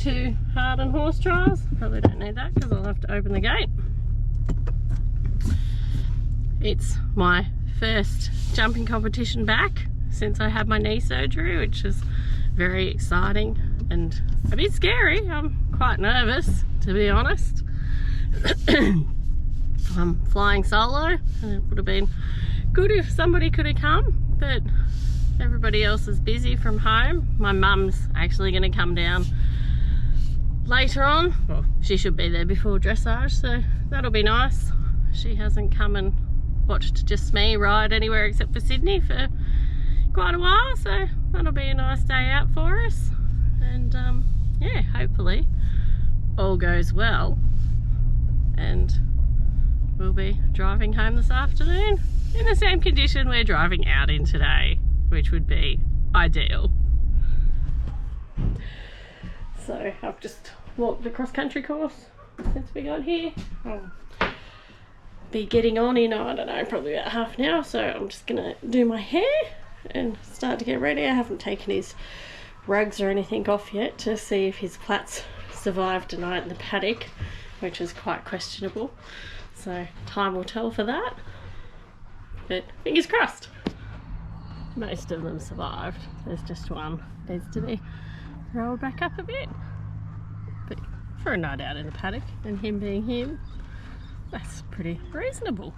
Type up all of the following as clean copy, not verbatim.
to Harden Horse Trials. Probably don't need that because I'll have to open the gate. It's my first jumping competition back since I had my knee surgery, which is very exciting and a bit scary. I'm quite nervous, to be honest. I'm flying solo, and it would have been good if somebody could have come, but everybody else is busy from home. My mum's actually going to come down later on. Well, she should be there before dressage, so that'll be nice. She hasn't come and watched just me ride anywhere except for Sydney for quite a while, so that'll be a nice day out for us. And yeah, hopefully all goes well and we'll be driving home this afternoon in the same condition we're driving out in today, which would be ideal. So I've just walked the cross-country course since we got here. I'll be getting on in, I don't know, probably about half an hour, so I'm just gonna do my hair and start to get ready. I haven't taken his rugs or anything off yet to see if his plaits survived a night in the paddock, which is quite questionable, so time will tell for that, but fingers crossed. Most of them survived. There's just one needs to be rolled back up a bit, but for a night out in the paddock and him being him, that's pretty reasonable.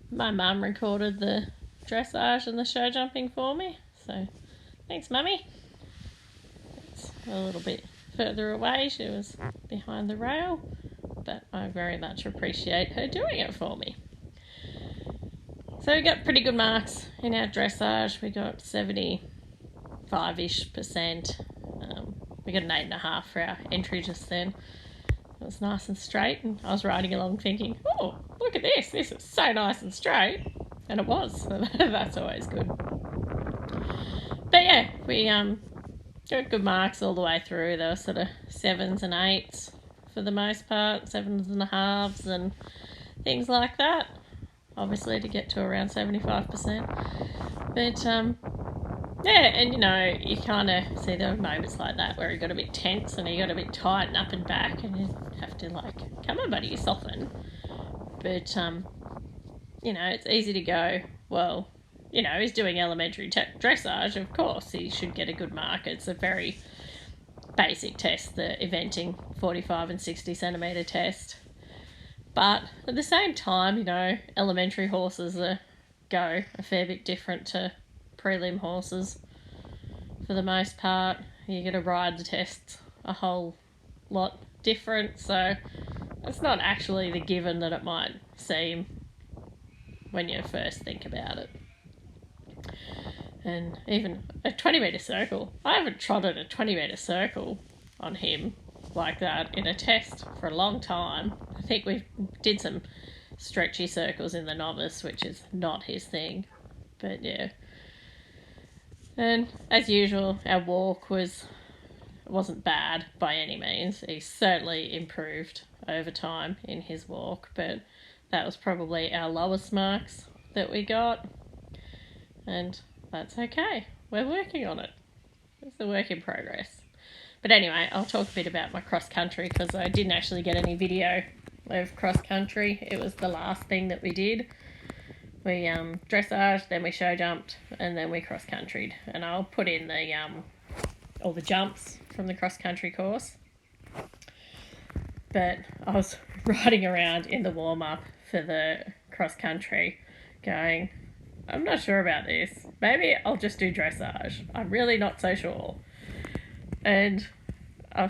My mum recorded the dressage and the show jumping for me, so thanks, Mummy. It's a little bit further away, she was behind the rail, but I very much appreciate her doing it for me. So we got pretty good marks in our dressage. We got 75-ish%. We got an 8.5 for our entry just then. It was nice and straight, and I was riding along thinking, oh, look at this is so nice and straight, and it was, so that's always good. But yeah, we got good marks all the way through. They were sort of 7s and 8s for the most part, 7s and a halves and things like that, obviously to get to around 75%. But yeah, and you know, you kind of see there were moments like that where you got a bit tense and you got a bit tight and up and back, and you have to like, come on buddy, you soften. But you know, it's easy to go, well, you know, he's doing elementary dressage, of course he should get a good mark. It's a very basic test, the eventing 45 and 60 centimetre test. But at the same time, you know, elementary horses go a fair bit different to prelim horses for the most part. You got to ride the tests a whole lot different, so it's not actually the given that it might seem when you first think about it. And even a 20-metre circle, I haven't trotted a 20-metre circle on him like that in a test for a long time. I think we did some stretchy circles in the novice, which is not his thing, but yeah. And as usual, our walk wasn't bad by any means. He certainly improved over time in his walk, but that was probably our lowest marks that we got, and that's okay. We're working on it. It's a work in progress. But anyway, I'll talk a bit about my cross country because I didn't actually get any video of cross country. It was the last thing that we did. We dressaged, then we show jumped, and then we cross countryed. And I'll put in the all the jumps from the cross country course. But I was riding around in the warm up for the cross country, going, I'm not sure about this. Maybe I'll just do dressage. I'm really not so sure. And I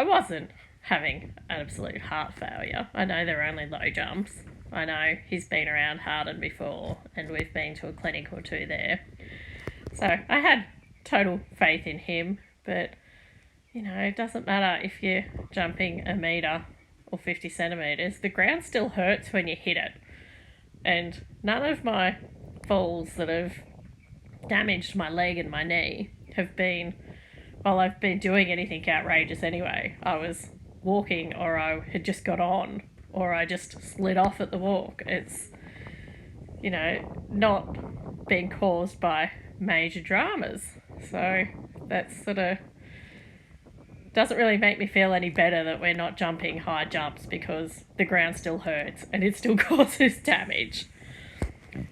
wasn't having an absolute heart failure. I know they're only low jumps. I know he's been around Harden before and we've been to a clinic or two there. So I had total faith in him, but you know, it doesn't matter if you're jumping a metre or 50 centimetres, the ground still hurts when you hit it. And none of my falls that have damaged my leg and my knee have been while I've been doing anything outrageous anyway. I was walking, or I had just got on, or I just slid off at the walk. you know, not being caused by major dramas. So that's sort of doesn't really make me feel any better that we're not jumping high jumps, because the ground still hurts and it still causes damage.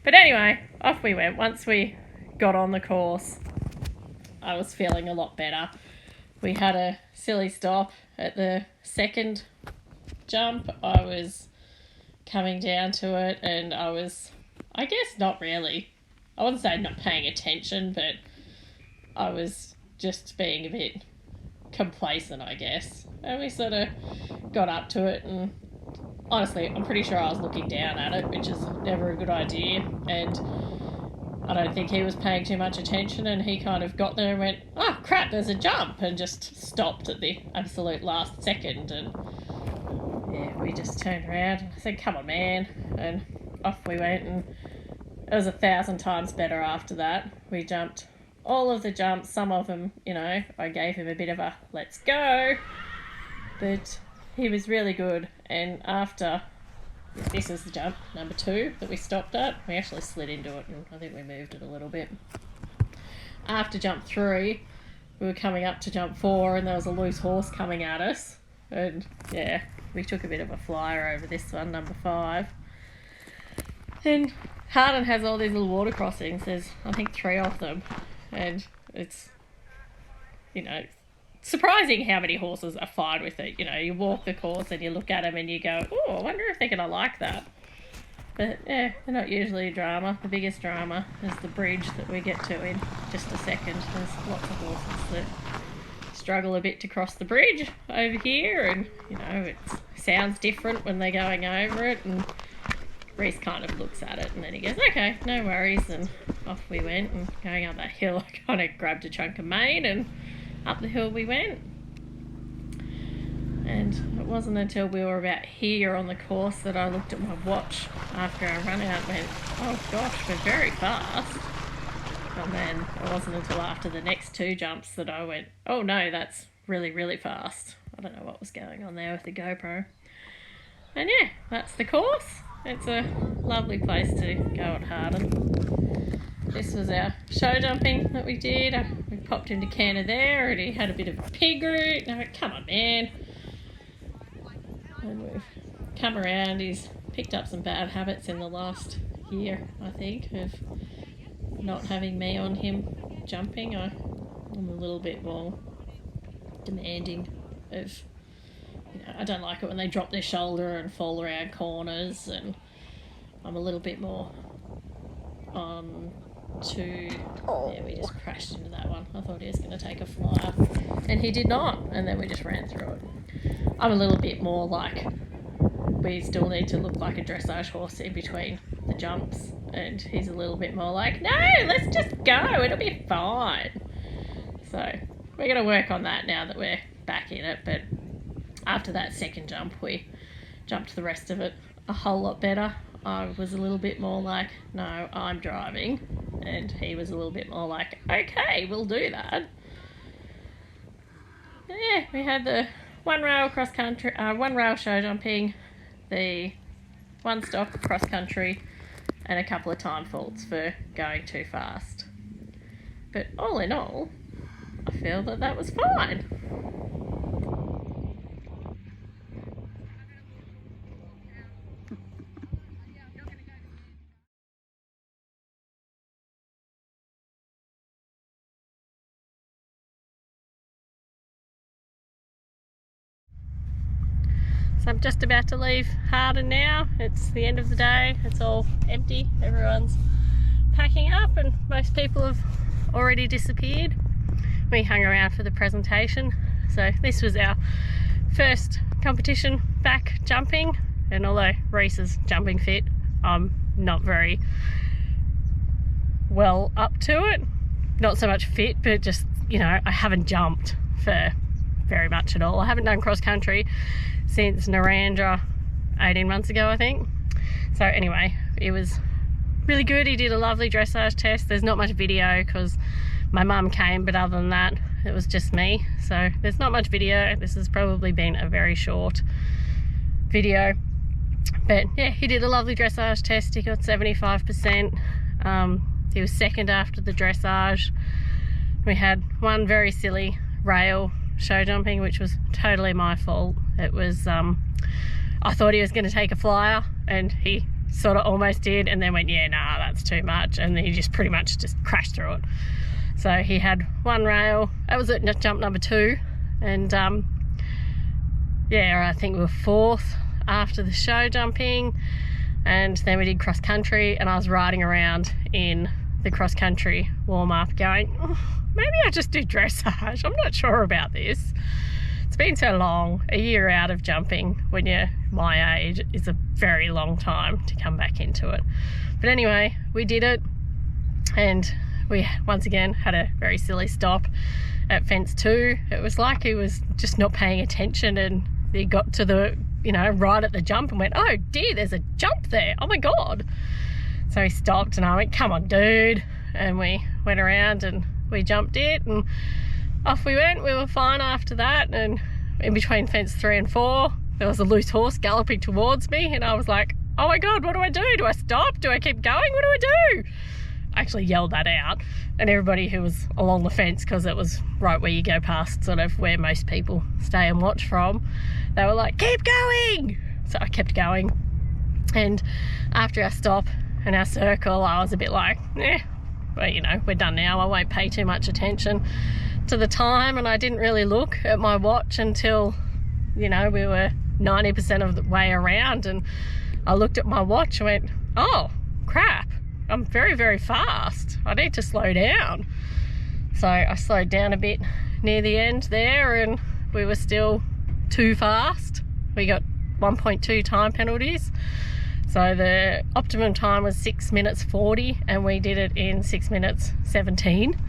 But anyway, off we went. Once we got on the course, I was feeling a lot better. We had a silly stop at the second jump. I was coming down to it and I was, I guess not really, I wouldn't say not paying attention, but I was just being a bit complacent, I guess. And we sort of got up to it, and honestly, I'm pretty sure I was looking down at it, which is never a good idea. And I don't think he was paying too much attention, and he kind of got there and went, oh crap, there's a jump, and just stopped at the absolute last second. And yeah, we just turned around and I said, come on man, and off we went. And it was 1,000 times better after that. We jumped all of the jumps. Some of them, you know, I gave him a bit of a let's go, but he was really good. And after, this is the jump number 2 that we stopped at. We actually slid into it and I think we moved it a little bit. After jump 3, we were coming up to jump 4 and there was a loose horse coming at us. And yeah, we took a bit of a flyer over this one, number 5. And Harden has all these little water crossings. There's, I think, 3 of them. And it's, you know, surprising how many horses are fine with it. You know, you walk the course and you look at them and you go, oh, I wonder if they're going to like that. But yeah, they're not usually a drama. The biggest drama is the bridge that we get to in just a second. There's lots of horses that struggle a bit to cross the bridge over here, and you know, it sounds different when they're going over it. And Reese kind of looks at it and then he goes, okay, no worries, and off we went. And going up that hill, I kind of grabbed a chunk of mane and up the hill we went. And it wasn't until we were about here on the course that I looked at my watch after I ran out and went, oh gosh, we're very fast. And then it wasn't until after the next 2 jumps that I went, oh no, that's really, really fast. I don't know what was going on there with the GoPro. And yeah, that's the course. It's a lovely place to go at Harden. This was our show jumping that we did. We popped into Canna there and he had a bit of a pig root. And I went, come on man. And we've come around. He's picked up some bad habits in the last year, I think, of not having me on him jumping. I'm a little bit more demanding of, you know, I don't like it when they drop their shoulder and fall around corners, and I'm a little bit more on to, yeah, we just crashed into that one. I thought he was going to take a flyer and he did not, and then we just ran through it. I'm a little bit more like, we still need to look like a dressage horse in between the jumps, and he's a little bit more like, no, let's just go, it'll be fine. So we're going to work on that now that we're back in it. But after that second jump, we jumped the rest of it a whole lot better. I was a little bit more like, no, I'm driving, and he was a little bit more like, okay, we'll do that. Yeah, we had the one rail cross country, one rail show jumping, the one stop cross country, and a couple of time faults for going too fast. But all in all, I feel that that was fine. So I'm just about to leave Harden now. It's the end of the day. It's all empty. Everyone's packing up and most people have already disappeared. We hung around for the presentation. So this was our first competition back jumping, and although Reese is jumping fit, I'm not very well up to it. Not so much fit, but just, you know, I haven't jumped for very much at all. I haven't done cross country since Narrandera 18 months ago, I think. So anyway, it was really good. He did a lovely dressage test. There's not much video because my mum came, but other than that, it was just me. So there's not much video. This has probably been a very short video, But yeah, he did a lovely dressage test. He got 75%. He was second after the dressage. We had one very silly rail show jumping, which was totally my fault. It was, I thought he was going to take a flyer, and he sort of almost did, and then went, yeah, nah, that's too much, and he just pretty much just crashed through it. So he had one rail. That was at jump number 2, and yeah, I think we were 4th after the show jumping, and then we did cross country, and I was riding around in the cross country warm up going, oh, maybe I just do dressage. I'm not sure about this. It's been so long. A year out of jumping when you're my age is a very long time to come back into it. But anyway, we did it, and we once again had a very silly stop at fence 2. It was like he was just not paying attention, and he got to the, you know, right at the jump and went, oh dear, there's a jump there, oh my god. So he stopped, and I went, come on dude, and we went around and we jumped it, and off we went. We were fine after that, and in between fence 3 and 4 there was a loose horse galloping towards me, and I was like, oh my god, what do I do? Do I stop? Do I keep going? What do I do? I actually yelled that out, and everybody who was along the fence, because it was right where you go past sort of where most people stay and watch from, they were like, keep going. So I kept going, and after our stop and our circle, I was a bit like, well, you know, we're done now. I won't pay too much attention to the time, and I didn't really look at my watch until, you know, we were 90% of the way around, and I looked at my watch and went, oh crap, I'm very, very fast. I need to slow down. So I slowed down a bit near the end there, and we were still too fast. We got 1.2 time penalties. So the optimum time was 6 minutes 40, and we did it in 6 minutes 17,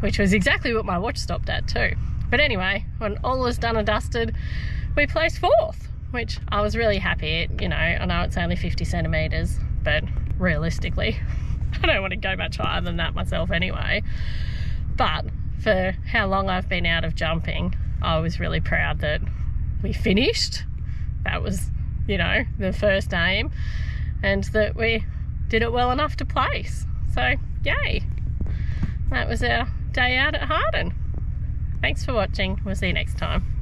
which was exactly what my watch stopped at too. But anyway, when all was done and dusted, we placed 4th, which I was really happy at. You know, I know it's only 50 centimetres, but realistically, I don't want to go much higher than that myself anyway. But for how long I've been out of jumping, I was really proud that we finished. That was, you know, the first aim, and that we did it well enough to place. So yay, that was our day out at Harden. Thanks for watching. We'll see you next time.